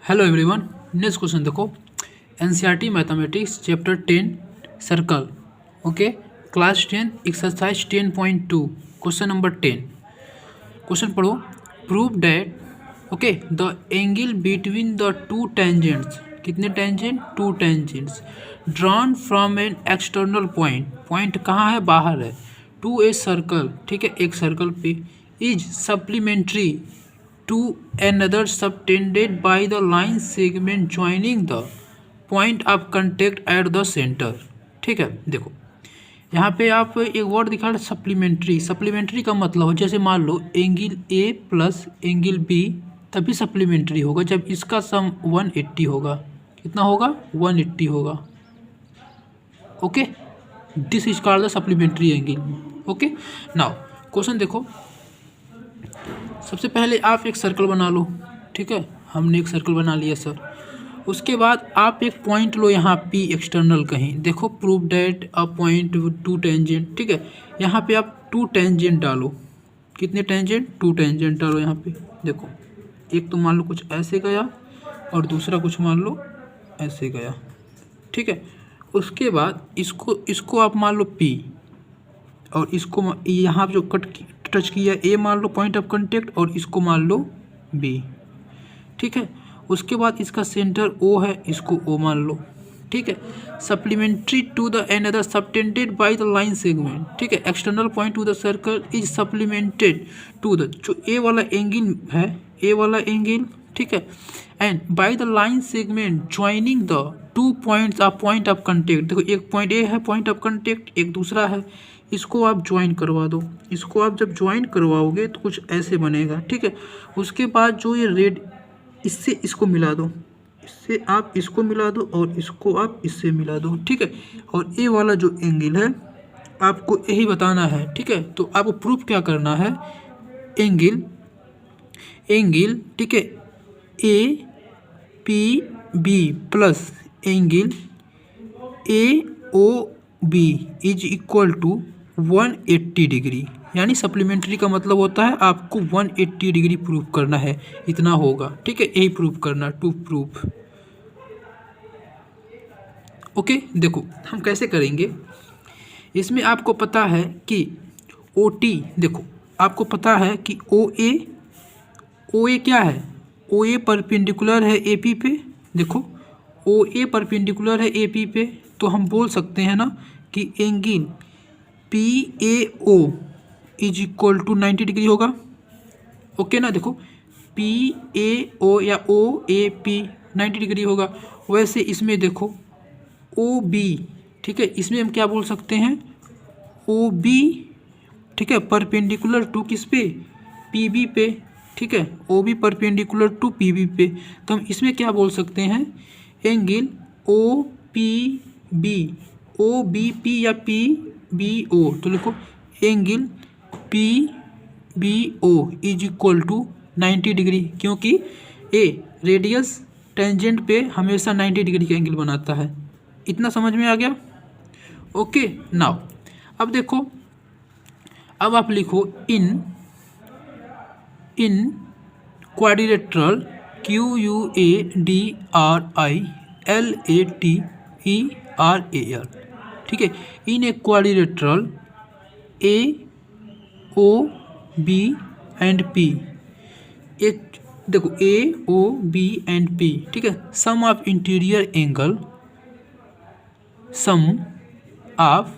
Hello everyone. Next question देखो, NCERT mathematics chapter 10 circle. Okay, class 10 exercise 10.2 question number 10। Question पढ़ो। Prove that okay the angle between the two tangents, कितने tangent? Two tangents drawn from an external point, point कहाँ है? बाहर है, to a circle, ठीक है, एक circle पे, is supplementary to another subtended by the line segment joining the point of contact at the center। ठीक है, देखो यहाँ पे आप एक वर्ड दिखा रहे सप्लीमेंट्री। सप्लीमेंट्री का मतलब हो, जैसे मान लो angle a plus angle b तभी सप्लीमेंट्री होगा जब इसका सम 180 होगा। कितना होगा? 180 होगा। Okay, this is called the supplementary angle. Okay, now question देखो। सबसे पहले आप एक सर्कल बना लो, ठीक है, हमने एक सर्कल बना लिया सर। उसके बाद आप एक पॉइंट लो यहाँ पी एक्सटर्नल कहीं। देखो prove that a point two tangent, ठीक है, यहाँ पे आप टू टेंजेंट डालो। कितने टेंजेंट? टू टेंजेंट डालो यहाँ पे। देखो एक तो मान लो कुछ ऐसे गया और दूसरा कुछ मान लो ऐसे गया, ठीक है। उसके बाद इसको आप मान लो पी और इसको यहाँ जो टच किया ए मान लो पॉइंट ऑफ कांटेक्ट और इसको मान लो बी, ठीक है। उसके बाद इसका सेंटर ओ है, इसको ओ मान लो, ठीक है। Supplementary to the another subtended by the line segment, ठीक है। External point to the circle is supplemented to the, जो ए वाला एंगल है, ए वाला एंगल, ठीक है, and bye the line segment joining the two points of point of contact. देखो एक पॉइंट ए है पॉइंट ऑफ कांटेक्ट, एक दूसरा है, इसको आप ज्वाइन करवा दो। इसको आप जब ज्वाइन करवाओगे तो कुछ ऐसे बनेगा, ठीक है। उसके बाद जो ये रेड, इससे इसको मिला दो, इससे आप इसको मिला दो और इसको आप इससे मिला दो, ठीक है। और ए वाला जो एंगल है आपको यही बताना है, ठीक है। तो आपको प्रूफ क्या करना है? एंगल, ठीक है, A P B plus angle A O B is equal to 180 degree. यानी सप्लीमेंट्री का मतलब होता है आपको 180 डिग्री प्रूफ करना है, इतना होगा, ठीक है। यही प्रूफ करना, टू प्रूफ। ओके, देखो हम कैसे करेंगे। इसमें आपको पता है कि ओ टी, देखो आपको पता है कि ओ ए क्या है? ओ ए परपेंडिकुलर है ए पी पे। देखो ओ ए परपेंडिकुलर है ए पी पे, तो हम बोल सकते हैं ना कि angle P A O is equal to 90 degree होगा। ओके ना, देखो पी ए ओ या ओ ए पी 90 डिग्री होगा। वैसे इसमें देखो ओ बी, ठीक है, इसमें हम क्या बोल सकते हैं? ओ बी, ठीक है, परपेंडिकुलर टू किस पे? पी बी पे, ठीक है। O B perpendicular to P B पे, तो हम इसमें क्या बोल सकते हैं? Angle O P B, O B P या पी बी ओ, तो लिखो angle P B O is equal to 90 degree, क्योंकि ए रेडियस टेंजेंट पे हमेशा 90 डिग्री का एंगल बनाता है। इतना समझ में आ गया? ओके, नाउ अब देखो, अब आप लिखो in quadrilateral Q U A D R I L A T E R A L, ठीक है। In a quadrilateral A O B and P, एक देखो A O B and P, ठीक है। Sum of interior angle, sum of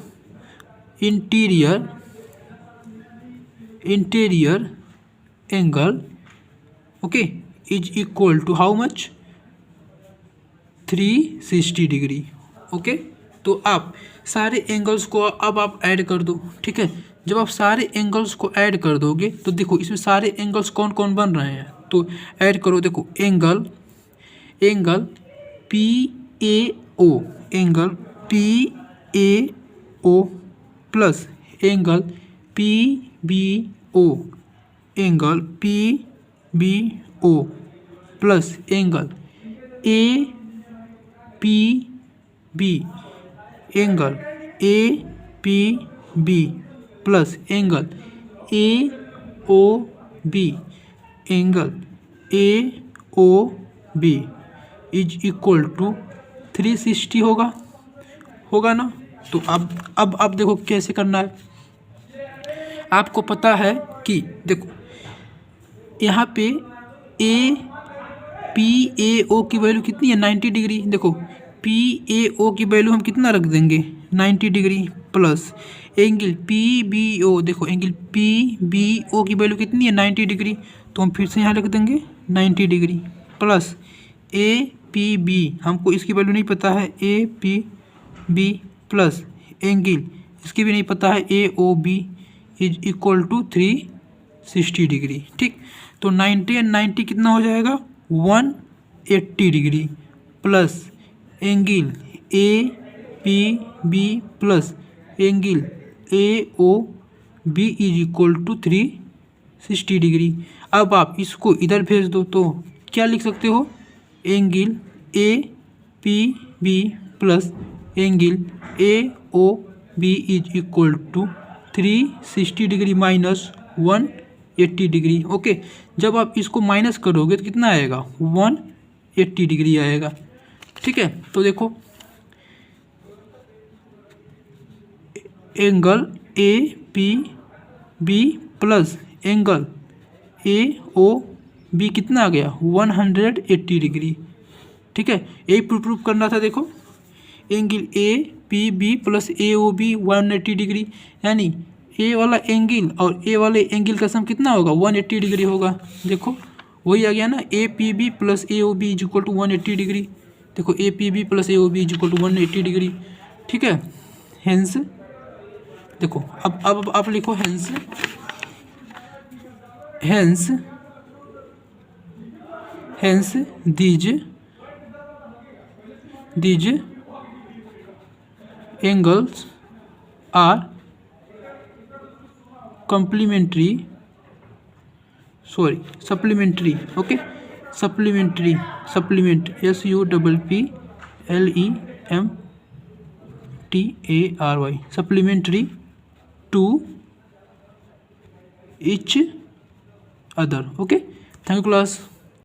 interior angle, okay, is equal to how much? 360 degree. Okay, तो आप सारे angles को अब आप ऐड कर दो, ठीक है। जब आप सारे एंगल्स को ऐड कर दोगे तो देखो इसमें सारे एंगल्स कौन कौन बन रहे हैं, तो ऐड करो। देखो angle P A O, angle P A O plus angle P B O, angle P B O plus angle A P B, angle A P B plus angle A O B, angle A O B, is equal to 360 होगा ना। तो अब देखो कैसे करना है। आपको पता है कि देखो यहाँ पे ए पी ए ओ की वैल्यू कितनी है 90 डिग्री। देखो पी ए ओ की वैल्यू हम कितना रख देंगे 90 degree plus angle P B O, देखो एंगल पी बी ओ की वैल्यू कितनी है 90 डिग्री, तो हम फिर से यहाँ लिख देंगे 90 degree plus A P B, हमको इसकी वैल्यू नहीं पता है A P B plus angle इसकी भी नहीं पता है A O B is equal to 360 degree. ठीक, तो 90 एंड 90 कितना हो जाएगा 180 degree plus angle A P B plus angle A O B is equal to 360 degree. अब आप इसको इधर भेज दो तो क्या लिख सकते हो, angle A P B plus angle A O B is equal to 360 degree minus 180 degree. Okay, जब आप इसको माइनस करोगे तो कितना आएगा 180 डिग्री आएगा। ठीक है, तो देखो angle A P B plus angle A O B कितना आ गया 180 डिग्री। ठीक है, यही प्रूफ करना था। देखो angle A P B plus A O B 180 degree, यानी ए वाला एंगल और ए वाले एंगल का सम कितना होगा 180 डिग्री होगा। देखो वही आ गया ना, A P B plus A O B is equal to 180 degree. देखो A P B plus A O B is equal to 180 degree. ठीक है, हेंस देखो अब आप लिखो hence hence hence these angles are complementary supplementary। Okay, supplement SUPPLEMENTARY supplementary to each other। Okay, thank you class.